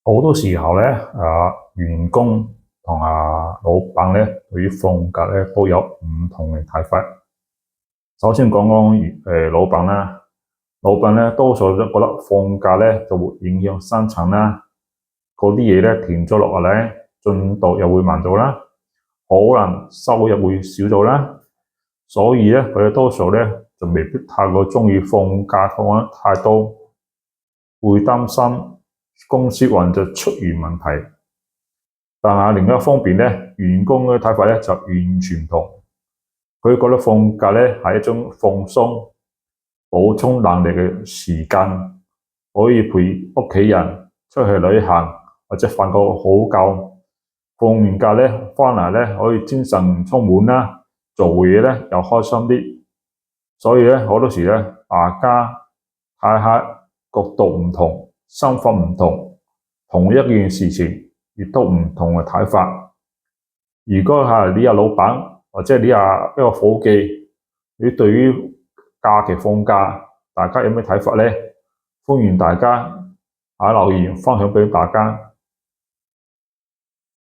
好多時候咧，員工同老闆咧，對於放假咧都有唔同嘅睇法。首先講講老闆啦，老闆咧多數都覺得放假咧就會影響生產啦，嗰啲嘢咧停咗落嚟咧，進度又會慢咗啦，可能收入會少咗啦，所以咧佢哋多數咧就未必太過鍾意放假放得太多，會擔心公司運作出現問題。但係另一方面咧，員工嘅睇法咧就完全唔同。佢覺得放假咧係一種放鬆、補充能力嘅時間，可以陪屋企人出去旅行或者瞓個好覺。放完假咧返嚟咧可以精神充滿啦，做嘢咧又開心啲。所以咧好多時咧，大家睇下角度唔同，身份唔同，同一件事情亦都唔同嘅睇法。如果係你係老闆或者你係一個夥計，你對於假期放假，大家有咩睇法呢？歡迎大家留言分享俾大家。